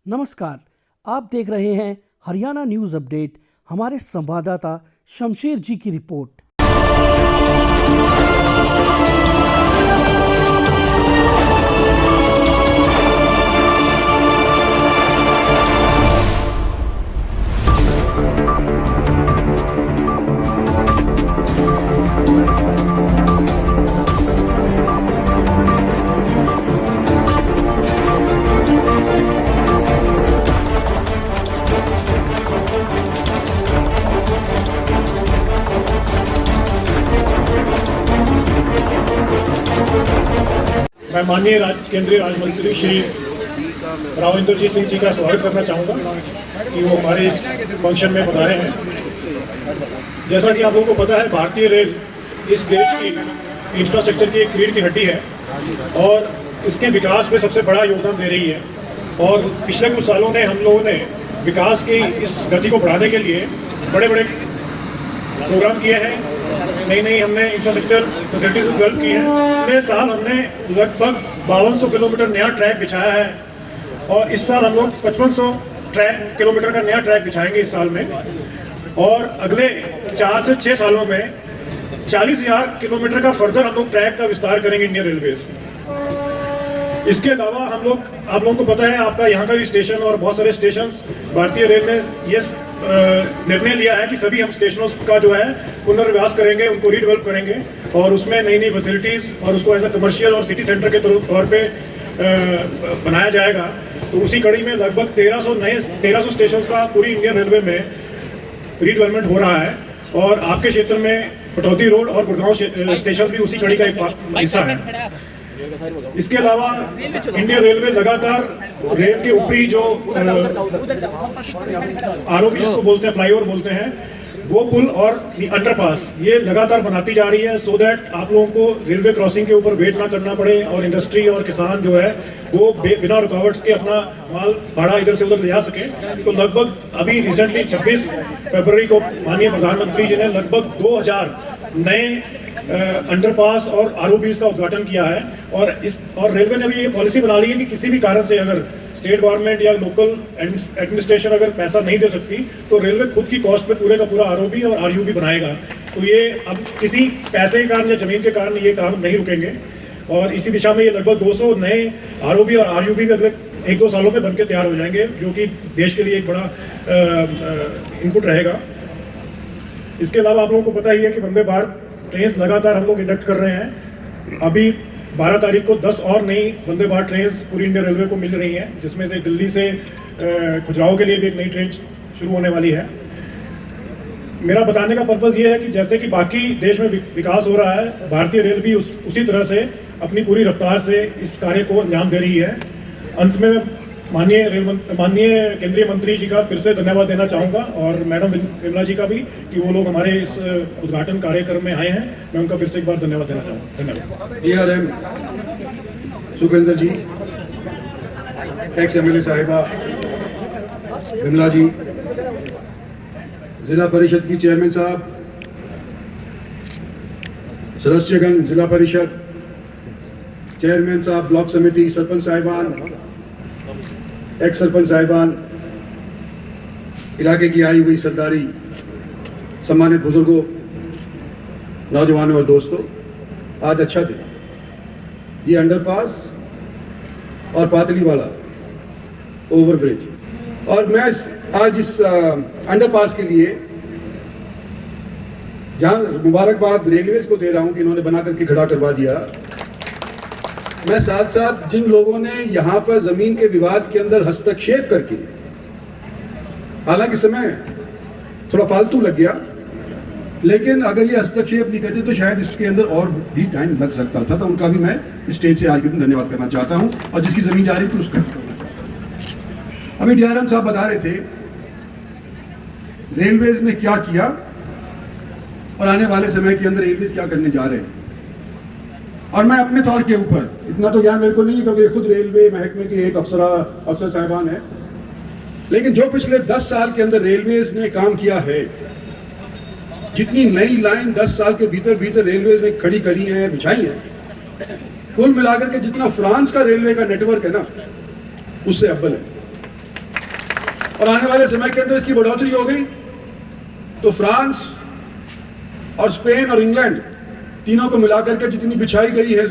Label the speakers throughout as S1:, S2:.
S1: नमस्कार, आप देख रहे हैं हरियाणा न्यूज़ अपडेट। हमारे संवाददाता शमशेर जी की रिपोर्ट।
S2: मैं माननीय केंद्रीय राज्य मंत्री श्री राव इंद्रजीत सिंह जी का स्वागत करना चाहूँगा कि वो हमारे इस फंक्शन में पधारे हैं। जैसा कि आप लोगों को पता है, भारतीय रेल इस देश की इंफ्रास्ट्रक्चर की एक रीढ़ की हड्डी है और इसके विकास में सबसे बड़ा योगदान दे रही है। और पिछले कुछ सालों में हम लोगों ने विकास की इस गति को बढ़ाने के लिए बड़े बड़े प्रोग्राम किए हैं। नई हमने इंफ्रास्ट्रक्चर फैसिलिटीज डेवलप की हैं। पिछले साल हमने लगभग 5200 किलोमीटर नया ट्रैक बिछाया है और इस साल हम लोग 5500 किलोमीटर का नया ट्रैक बिछाएंगे इस साल में। और अगले 4 से 6 सालों में 40,000 किलोमीटर का फर्दर हम लोग ट्रैक का विस्तार करेंगे इंडियन रेलवेज। इसके अलावा हम लोग, आप लोगों को पता है, आपका यहाँ का भी स्टेशन और बहुत सारे स्टेशन भारतीय रेल ने ये निर्णय लिया है कि सभी हम स्टेशनों का जो है पुनर्विकास करेंगे, उनको रीडेवलप करेंगे और उसमें नई फैसिलिटीज़ और उसको एज अ कमर्शियल और सिटी सेंटर के तौर पे बनाया जाएगा। तो उसी कड़ी में लगभग 1300 स्टेशन का पूरी इंडियन रेलवे में रीडेवलपमेंट हो रहा है। और आपके क्षेत्र में पटौदी रोड और गुड़गांव स्टेशन भी उसी कड़ी का एक हिस्सा है। इसके अलावा इंडियन रेलवे लगातार रेल के ऊपरी जो आरओबी जिसको बोलते हैं, फ्लाईओवर बोलते हैं, वो पुल और अंडरपास ये लगातार बनाती जा रही है, सो दैट आप लोगों को रेलवे क्रॉसिंग के ऊपर वेट ना करना पड़े और इंडस्ट्री और किसान जो है वो बिना रुकावट के अपना माल भाड़ा इधर से उधर ले जा सके। तो लगभग अभी रिसेंटली 26 फरवरी को माननीय प्रधानमंत्री जी ने लगभग 2000 नए अंडरपास और आरओबीज का उद्घाटन किया है। और रेलवे ने भी ये पॉलिसी बना ली है कि किसी भी कारण से अगर स्टेट गवर्नमेंट या लोकल एडमिनिस्ट्रेशन अगर पैसा नहीं दे सकती तो रेलवे खुद की कॉस्ट पे पूरे का पूरा आरओबी और आरयूबी बनाएगा। तो ये अब किसी पैसे के कारण या जमीन के कारण ये काम नहीं रुकेंगे और इसी दिशा में ये लगभग 200 नए आरओबी और आरयूबी भी अगले 1-2 सालों में बनकर तैयार हो जाएंगे, जो कि देश के लिए एक बड़ा इनपुट रहेगा। इसके अलावा आप लोगों को पता ही है कि वंदे भारत ट्रेन लगातार हम लोग इंडक्ट कर रहे हैं। अभी 12 तारीख को 10 और नई वंदे भारत ट्रेन पूरी इंडियन रेलवे को मिल रही हैं, जिसमें से दिल्ली से खजुराहो के लिए भी एक नई ट्रेन शुरू होने वाली है। मेरा बताने का पर्पज़ ये है कि जैसे कि बाकी देश में विकास हो रहा है, भारतीय रेल भी उसी तरह से अपनी पूरी रफ्तार से इस कार्य को अंजाम दे रही है। अंत में माननीय केंद्रीय मंत्री जी का फिर से धन्यवाद देना चाहूँगा और मैडम विमला जी का भी कि वो लोग हमारे इस उद्घाटन कार्यक्रम में आए हैं। मैं उनका फिर से एक बार धन्यवाद देना चाहूँगा। धन्यवाद।
S3: DRM सुखविंदर जी, एक्स MLA साहिबा विमला जी, जिला परिषद की चेयरमैन साहब, सदस्यगण जिला परिषद, चेयरमैन साहब, ब्लॉक समिति, सरपंच साहिबान, एक्स सरपंच साहिबान, इलाके की आई हुई सरदारी, सम्मानित बुजुर्गों, नौजवानों और दोस्तों, आज अच्छा दिन। ये अंडरपास और पातलीवाला ओवरब्रिज, और मैं आज इस अंडरपास के लिए जहां मुबारकबाद रेलवेज को दे रहा हूं कि इन्होंने बना करके खड़ा करवा दिया, मैं साथ साथ जिन लोगों ने यहाँ पर जमीन के विवाद के अंदर हस्तक्षेप करके, हालांकि समय थोड़ा फालतू लग गया, लेकिन अगर ये हस्तक्षेप नहीं करते तो शायद इसके अंदर और भी टाइम लग सकता था, तो उनका भी मैं स्टेज से आज के दिन धन्यवाद करना चाहता हूं और जिसकी जमीन जा रही थी उसका करना चाहता हूं। अभी DRM साहब बता रहे थे रेलवेज ने क्या किया और आने वाले समय के अंदर रेलवेज क्या करने जा रहे हैं। और मैं अपने तौर के ऊपर, इतना तो ज्ञान मेरे को नहीं है क्योंकि खुद रेलवे महकमे के एक अफसर साहिबान है, लेकिन जो पिछले 10 साल के अंदर रेलवेज ने काम किया है, जितनी नई लाइन 10 साल के भीतर रेलवेज ने खड़ी करी है, बिछाई है, कुल मिलाकर के जितना फ्रांस का रेलवे का नेटवर्क है ना, उससे अव्वल है। और आने वाले समय के अंदर इसकी बढ़ोतरी हो गई तो फ्रांस और स्पेन और इंग्लैंड तीनों को मिलाकर के जितनी बिछाई गई है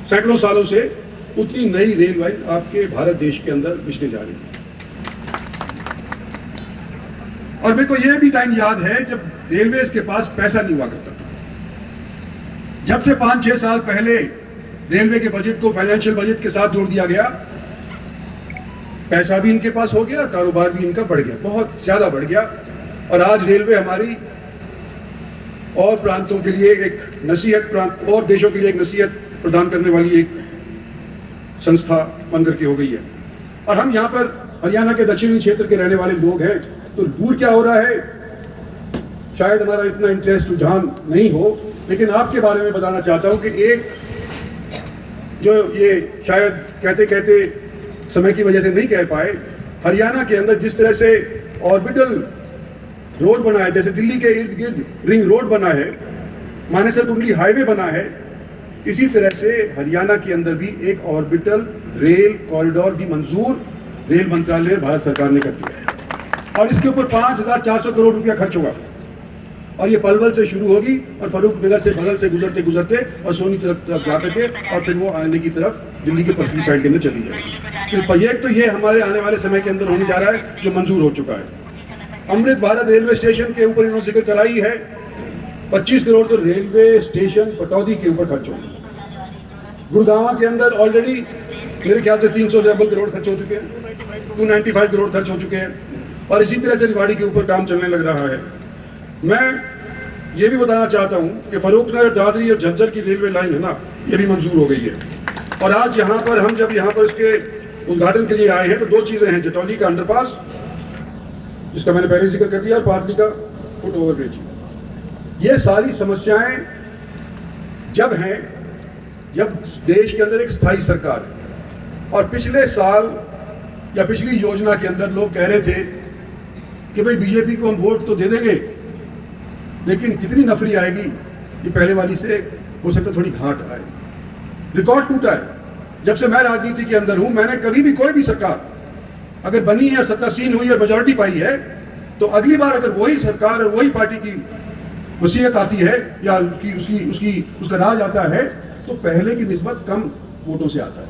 S3: सैकड़ों सालों से, उतनी नई रेल लाइन आपके भारत देश के अंदर बिछने जा रही है। और मेरे को यह भी टाइम याद है जब रेलवे के पास पैसा नहीं हुआ करता था। जब से 5-6 साल पहले रेलवे के बजट को फाइनेंशियल बजट के साथ जोड़ दिया गया, पैसा भी इनके पास हो गया, कारोबार भी इनका बढ़ गया, बहुत ज्यादा बढ़ गया। और आज रेलवे हमारी और प्रांतों के लिए एक नसीहत, और देशों के लिए एक नसीहत प्रदान करने वाली एक संस्था बन करके हो गई है। और हम यहाँ पर हरियाणा के दक्षिणी क्षेत्र के रहने वाले लोग हैं, तो दूर क्या हो रहा है शायद हमारा इतना इंटरेस्ट रुझान नहीं हो, लेकिन आपके बारे में बताना चाहता हूं कि एक जो ये शायद कहते कहते समय की वजह से नहीं कह पाए, हरियाणा के अंदर जिस तरह से ऑर्बिटल रोड बना है, जैसे दिल्ली के इर्द गिर्द रिंग रोड बना है, मानेसर कुंडली हाईवे बना है, इसी तरह से हरियाणा के अंदर भी एक ऑर्बिटल रेल कॉरिडोर भी मंजूर रेल मंत्रालय भारत सरकार ने कर दिया है। और इसके ऊपर 5,400 करोड़ रुपया खर्च होगा। और ये पलवल से शुरू होगी और फरूख नगर से बगल से गुजरते गुजरते और सोनी तरफ जा करके और फिर वो आने की तरफ दिल्ली के पश्चिमी साइड के अंदर चली जाएगी। तो ये हमारे आने वाले समय के अंदर होने जा रहा है, जो मंजूर हो चुका है। अमृत भारत रेलवे स्टेशन के ऊपर इन्होंने जिक्र कराई है, 25 करोड़ तो रेलवे स्टेशन पटौदी के ऊपर खर्च होंगे। गुड़गांव के अंदर ऑलरेडी मेरे ख्याल से 300 से करोड़ खर्च हो चुके हैं, 295 करोड़ खर्च हो चुके हैं। और इसी तरह से रिवाड़ी के ऊपर काम चलने लग रहा है। मैं ये भी बताना चाहता हूं कि फरूखनगर, दादरी और झज्जर की रेलवे लाइन है ना, ये भी मंजूर हो गई है। और आज यहाँ पर हम जब यहाँ पर इसके उद्घाटन के लिए आए हैं तो 2 चीजें हैं, जटौली का अंडरपास जिसका मैंने पहले जिक्र कर दिया, और पाटली का फुट ओवरब्रिज। ये सारी समस्याएं जब हैं, जब देश के अंदर एक स्थायी सरकार है। और पिछले साल या पिछली योजना के अंदर लोग कह रहे थे कि भाई बीजेपी को हम वोट तो दे देंगे, लेकिन कितनी नफरी आएगी, ये पहले वाली से हो सकता थोड़ी घाट आए। रिकॉर्ड टूटा है। जब से मैं राजनीति के अंदर हूं, मैंने कभी भी कोई भी सरकार अगर बनी है, सत्तासीन हुई है, मेजॉरिटी पाई है, तो अगली बार अगर वही सरकार और वही पार्टी की वसीयत आती है या उसका राज आता है, तो पहले की निस्बत कम वोटों से आता है,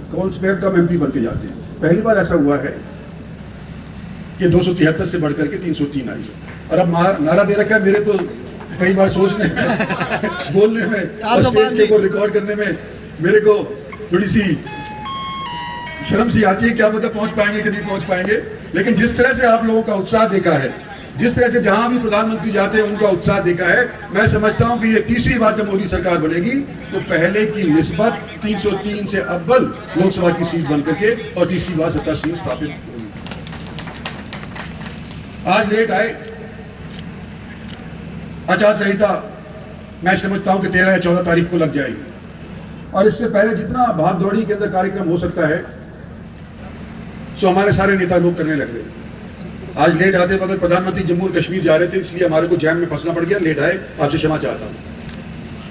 S3: कम एमपी बन के जाते हैं। पहली बार ऐसा हुआ है कि 273 से बढ़कर के 303 आई है। और अब नारा दे रखा है, मेरे तो कई बार सोचने में बोलने में और स्टेज के ऊपर रिकॉर्ड करने में मेरे को थोड़ी सी शर्म सी आती है, क्या पता पहुंच पाएंगे कि नहीं पहुंच पाएंगे। लेकिन जिस तरह से आप लोगों का उत्साह देखा है, जिस तरह से जहां भी प्रधानमंत्री जाते हैं उनका उत्साह देखा है, मैं समझता हूं कि ये तीसरी बार जब मोदी सरकार बनेगी तो पहले की निस्बत 303 से अव्वल लोकसभा की सीट बनकर के और तीसरी बार सत्तासीन स्थापित होगी। आज लेट आए, आचार संहिता मैं समझता हूं कि 13 या 14 तारीख को लग जाएगी। और इससे पहले जितना भाग दौड़ी के अंदर कार्यक्रम हो सकता है, सो हमारे सारे नेता लोग करने लग रहे हैं। आज लेट आते वक्त प्रधानमंत्री जम्मू और कश्मीर जा रहे थे, इसलिए हमारे को जैम में फंसना पड़ गया, लेट आए, आपसे क्षमा चाहता हूं।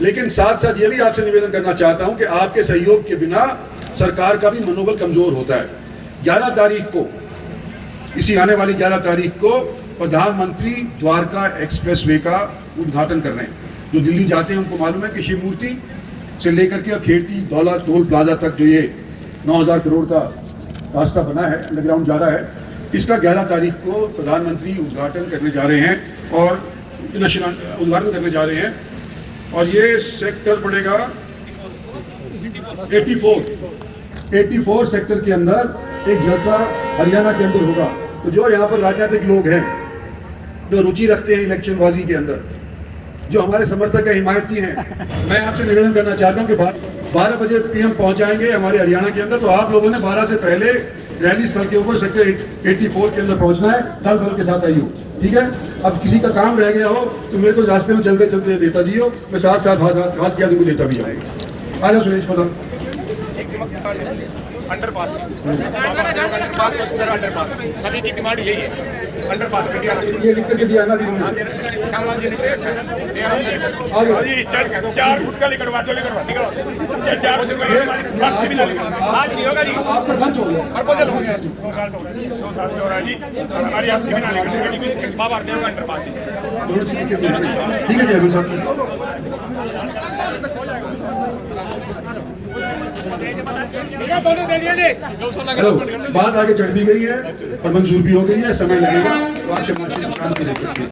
S3: लेकिन साथ साथ ये भी आपसे निवेदन करना चाहता हूं कि आपके सहयोग के बिना सरकार का भी मनोबल कमजोर होता है। 11 तारीख को, इसी आने वाली 11 तारीख को प्रधानमंत्री द्वारका एक्सप्रेसवे का उद्घाटन कर रहे हैं। जो दिल्ली जाते हैं उनको मालूम है कि शिव मूर्ति से लेकर के खेड़ती दौला टोल प्लाजा तक जो ये 9,000 करोड़ का रास्ता बना है, अंडरग्राउंड जा रहा है, इसका 11 तारीख को प्रधानमंत्री उद्घाटन करने जा रहे हैं और उद्घाटन करने जा रहे हैं। और ये सेक्टर पड़ेगा 84 सेक्टर के अंदर एक जलसा हरियाणा के अंदर होगा। तो जो यहाँ पर राजनीतिक लोग हैं, जो रुचि रखते हैं इलेक्शनबाजी के अंदर, जो हमारे समर्थक है, हिमायती हैं, मैं आपसे निवेदन करना चाहता हूँ कि 12 बजे PM पहुँच जाएंगे हमारे हरियाणा के अंदर। तो आप लोगों ने 12 से पहले रैली स्थल के ऊपर सेक्टर 84 के अंदर पहुंचना है, दल बल के साथ आइयो, ठीक है। अब किसी का काम रह गया हो तो मेरे को रास्ते में चलते चलते देता दियो, मैं साथ साथ हाथ किया तुमको देता भी आएगा। आ जाओ सुरेश, बताओ।
S4: अंडरपास सभी की डिमांड यही है, अंडरपास
S3: ये लिख करके दिया ना।
S4: जी 4 फुट का लिखवा दो, लिखवा दी करो 4 फुट का खर्च भी ना लिखवा आज नहीं होगा जी,
S3: आपका खर्च हो गया।
S4: प्रपोजल हो गया 2 साल हो गए, 2 साल से हो रहा है जी। हमारी आपकी भी ना लिखवा जी, बाबा देव का अंडरपास ही
S3: दोनों चीजें ठीक है जी अभी साहब।
S4: दोनों दे दिया जी।
S3: हेलो, बात आगे चढ़ भी गई है और मंजूर भी हो गई है, समय लगेगा तो आपसे काम की